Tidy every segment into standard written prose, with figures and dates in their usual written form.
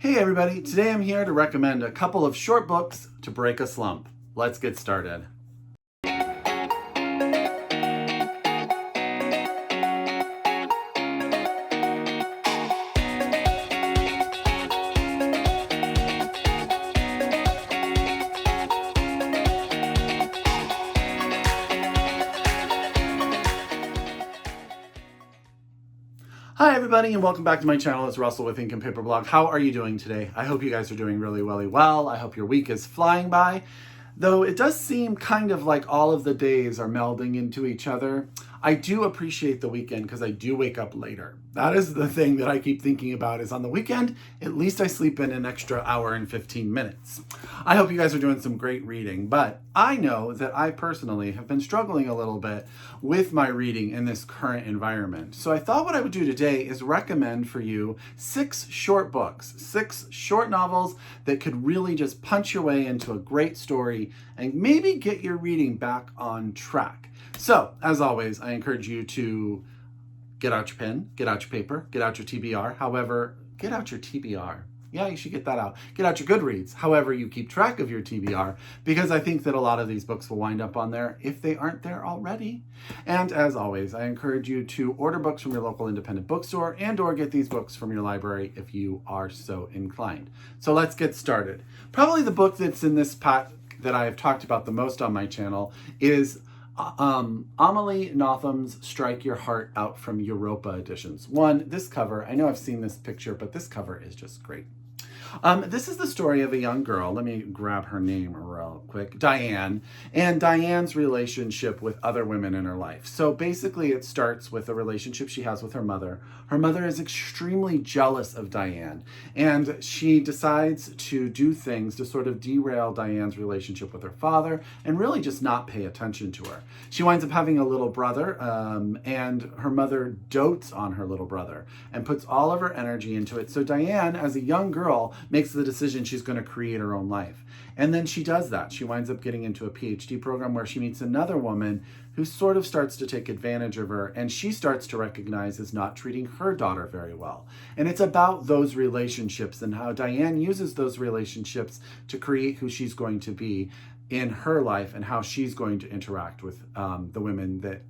Hey everybody, today I'm here to recommend a couple of short books to break a slump. Let's get started. Hi everybody and welcome back to my channel. It's Russell with Ink and Paper Blog. How are you doing today? I hope you guys are doing really well. I hope your week is flying by. Though it does seem kind of like all of the days are melding into each other. I do appreciate the weekend because I do wake up later. That is the thing that I keep thinking about is on the weekend, at least I sleep in an extra hour and 15 minutes. I hope you guys are doing some great reading, but I know that I personally have been struggling a little bit with my reading in this current environment. So I thought what I would do today is recommend for you 6 short books, 6 short novels that could really just punch your way into a great story and maybe get your reading back on track. So, as always, I encourage you to get out your pen, get out your paper, get out your TBR. However, get out your TBR. Yeah, you should get that out. Get out your Goodreads. However, you keep track of your TBR, because I think that a lot of these books will wind up on there if they aren't there already. And as always, I encourage you to order books from your local independent bookstore and or get these books from your library if you are so inclined. So let's get started. Probably the book that's in this pack that I have talked about the most on my channel is Amelie Nothomb's Strike Your Heart Out from Europa editions. This cover, I know I've seen this picture, but this cover is just great. This is the story of a young girl. Let me grab her name real quick. Diane, and Diane's relationship with other women in her life. So basically it starts with a relationship she has with her mother. Her mother is extremely jealous of Diane, and she decides to do things to sort of derail Diane's relationship with her father and really just not pay attention to her. She winds up having a little brother, and her mother dotes on her little brother and puts all of her energy into it. So Diane, as a young girl, makes the decision she's going to create her own life. And then she does that. She winds up getting into a PhD program where she meets another woman who sort of starts to take advantage of her, and she starts to recognize as not treating her daughter very well. And it's about those relationships and how Diane uses those relationships to create who she's going to be in her life and how she's going to interact with the women that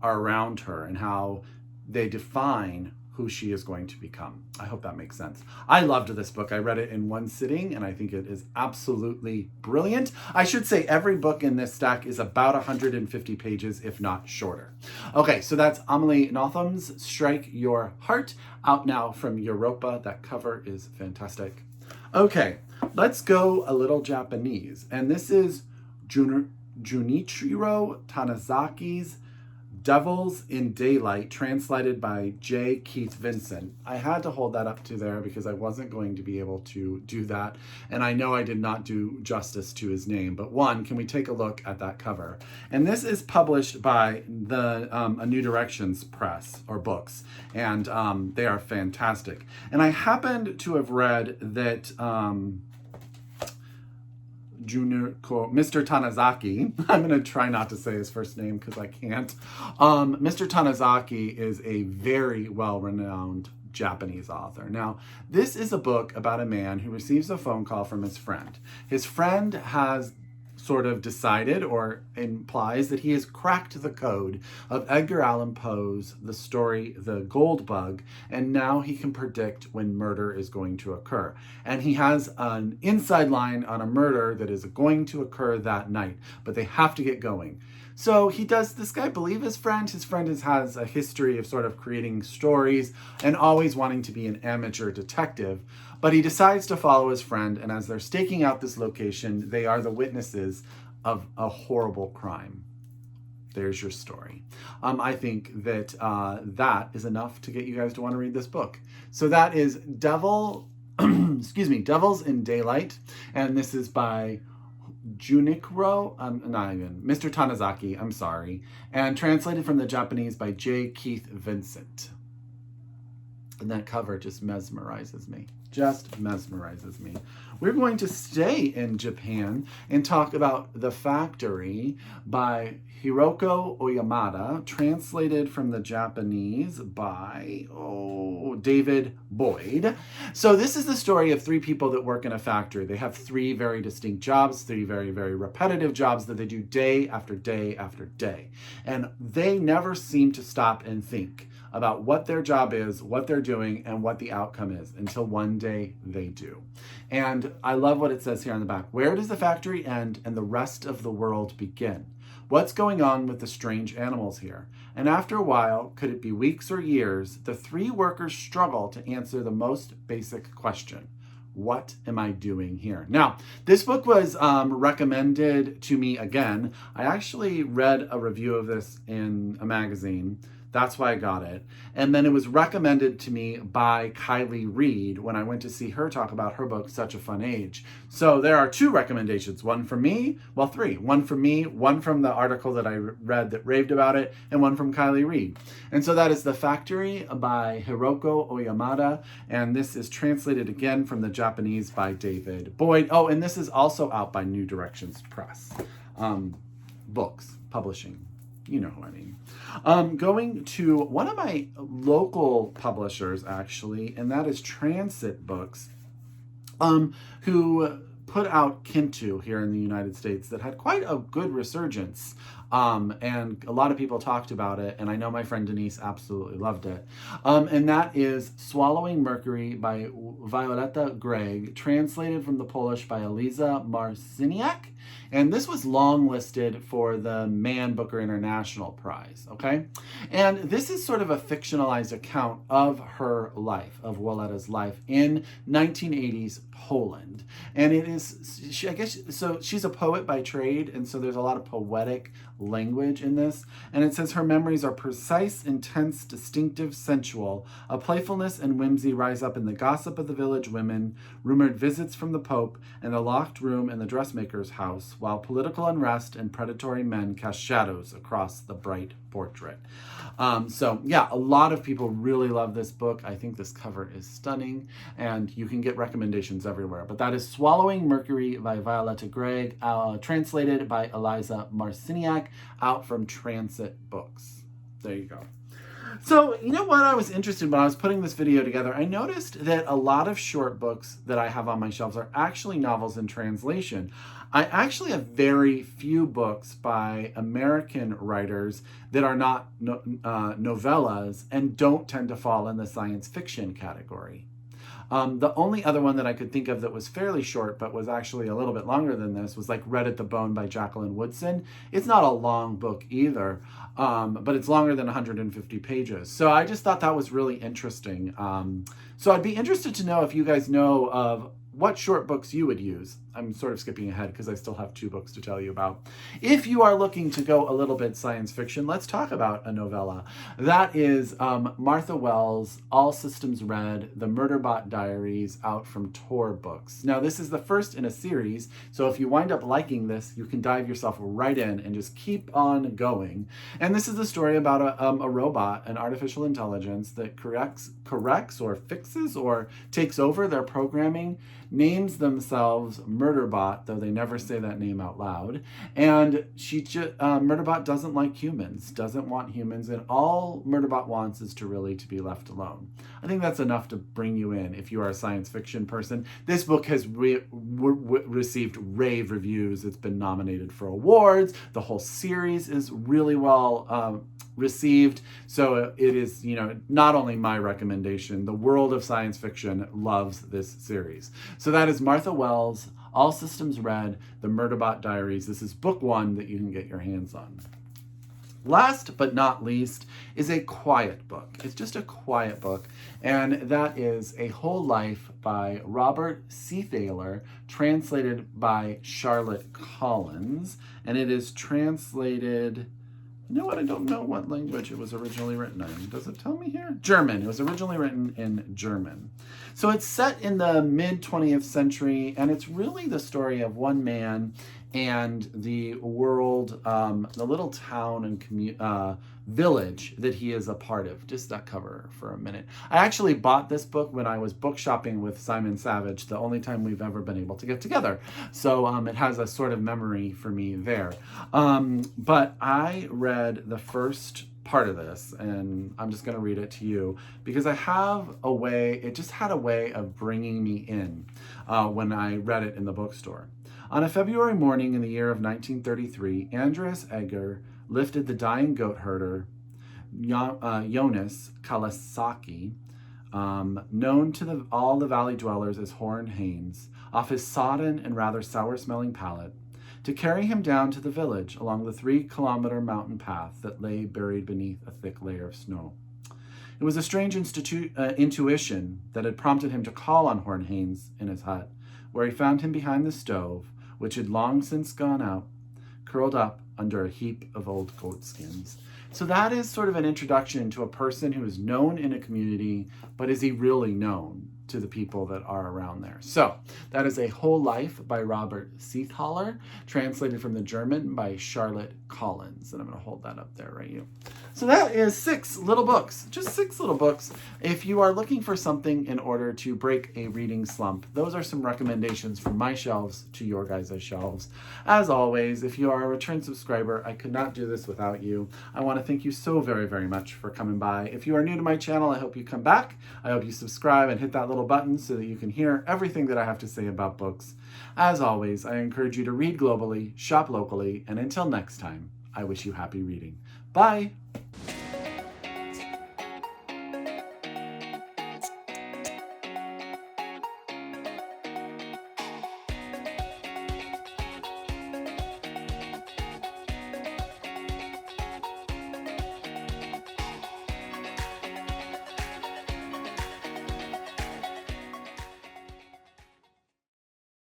are around her and how they define who she is going to become. I hope that makes sense. I loved this book. I read it in one sitting and I think it is absolutely brilliant. I should say every book in this stack is about 150 pages, if not shorter. Okay, so that's Amelie Nothomb's Strike Your Heart, out now from Europa. That cover is fantastic. Okay, let's go a little Japanese. And this is Junichiro Tanizaki's Devils in Daylight, translated by J. Keith Vincent. I had to hold that up to there because I wasn't going to be able to do that. And I know I did not do justice to his name. But can we take a look at that cover? And this is published by the A New Directions Press, or books. And they are fantastic. And I happened to have read that Mr. Tanizaki, I'm going to try not to say his first name because I can't. Mr. Tanizaki is a very well-renowned Japanese author. Now, this is a book about a man who receives a phone call from his friend. His friend has sort of decided or implies that he has cracked the code of Edgar Allan Poe's The Story, The Gold Bug, and now he can predict when murder is going to occur. And he has an inside line on a murder that is going to occur that night, but they have to get going. So does this guy believe his friend? His friend has a history of sort of creating stories and always wanting to be an amateur detective. But he decides to follow his friend, and as they're staking out this location, they are the witnesses of a horrible crime. There's your story. I think that that is enough to get you guys to want to read this book. So that is Devils in Daylight, and this is by Junichiro, Mr. Tanizaki, I'm sorry, and translated from the Japanese by J. Keith Vincent. And that cover just mesmerizes me. Just mesmerizes me. We're going to stay in Japan and talk about The Factory by Hiroko Oyamada, translated from the Japanese by David Boyd. So this is the story of three people that work in a factory. They have three very distinct jobs, three very, very repetitive jobs that they do day after day after day. And they never seem to stop and think about what their job is, what they're doing, and what the outcome is, until one day they do. And I love what it says here on the back. Where does the factory end and the rest of the world begin? What's going on with the strange animals here? And after a while, could it be weeks or years, the three workers struggle to answer the most basic question. What am I doing here? Now, this book was recommended to me again. I actually read a review of this in a magazine. That's why I got it. And then it was recommended to me by Kylie Reed when I went to see her talk about her book, Such a Fun Age. So there are two recommendations, one from me, well, three. One from me, one from the article that I read that raved about it, and one from Kylie Reed. And so that is The Factory by Hiroko Oyamada, and this is translated again from the Japanese by David Boyd. Oh, and this is also out by New Directions Press. Books, publishing. You know who I mean. Going to one of my local publishers, actually, and that is Transit Books, who put out Kintu here in the United States that had quite a good resurgence. And a lot of people talked about it, and I know my friend Denise absolutely loved it. And that is Swallowing Mercury by Wioletta Gregg, translated from the Polish by Eliza Marciniak. And this was longlisted for the Man Booker International Prize, okay? And this is sort of a fictionalized account of her life, of Wioletta's life in 1980s Poland. And it is, I guess, so she's a poet by trade, and so there's a lot of poetic language in this. And it says her memories are precise, intense, distinctive, sensual. A playfulness and whimsy rise up in the gossip of the village women, rumored visits from the Pope, and the locked room in the dressmaker's house, while political unrest and predatory men cast shadows across the bright portrait. So yeah, a lot of people really love this book. I think this cover is stunning, and you can get recommendations everywhere. But that is Swallowing Mercury by Wioletta Gregg, translated by Eliza Marciniak, out from Transit Books. There you go. So, you know what I was interested in when I was putting this video together? I noticed that a lot of short books that I have on my shelves are actually novels in translation. I actually have very few books by American writers that are not novellas and don't tend to fall in the science fiction category. The only other one that I could think of that was fairly short, but was actually a little bit longer than this, was like Red at the Bone by Jacqueline Woodson. It's not a long book either, but it's longer than 150 pages. So I just thought that was really interesting. So I'd be interested to know if you guys know of what short books you would use. I'm sort of skipping ahead because I still have two books to tell you about. If you are looking to go a little bit science fiction, let's talk about a novella. That is Martha Wells' All Systems Red, The Murderbot Diaries, out from Tor Books. Now, this is the first in a series, so if you wind up liking this, you can dive yourself right in and just keep on going. And this is the story about a robot, an artificial intelligence that corrects or fixes or takes over their programming, names themselves Murderbot, though they never say that name out loud. And Murderbot doesn't like humans, doesn't want humans, and all Murderbot wants is to be left alone. I think that's enough to bring you in if you are a science fiction person. This book has received rave reviews. It's been nominated for awards. The whole series is really well received. So it is, not only my recommendation, the world of science fiction loves this series. So that is Martha Wells' All Systems Red, The Murderbot Diaries. This is book one that you can get your hands on. Last but not least is a quiet book. It's just a quiet book, and that is A Whole Life by Robert Seethaler, translated by Charlotte Collins, and it is translated... You know what? I don't know what language it was originally written in. Does it tell me here? German. It was originally written in German. So it's set in the mid-20th century, and it's really the story of one man and the world, the little town and village that he is a part of. Just that cover for a minute. I actually bought this book when I was book shopping with Simon Savage, the only time we've ever been able to get together. So it has a sort of memory for me there. But I read the first part of this, and I'm just going to read it to you because I have a way, it just had a way of bringing me in when I read it in the bookstore. On a February morning in the year of 1933, Andreas Egger lifted the dying goat herder, Jonas Kawasaki, known to all the valley dwellers as Horn Haynes, off his sodden and rather sour-smelling pallet, to carry him down to the village along the 3-kilometer mountain path that lay buried beneath a thick layer of snow. It was a strange intuition that had prompted him to call on Horn Haynes in his hut, where he found him behind the stove, which had long since gone out, curled up under a heap of old goat skins. So that is sort of an introduction to a person who is known in a community, but is he really known to the people that are around there? So that is A Whole Life by Robert Seethaler, translated from the German by Charlotte Collins. And I'm going to hold that up there right here. So that is 6 little books, just 6 little books. If you are looking for something in order to break a reading slump, those are some recommendations from my shelves to your guys' shelves. As always, if you are a return subscriber, I could not do this without you. I want to thank you so very, very much for coming by. If you are new to my channel, I hope you come back. I hope you subscribe and hit that little button so that you can hear everything that I have to say about books. As always, I encourage you to read globally, shop locally, and until next time, I wish you happy reading. Bye!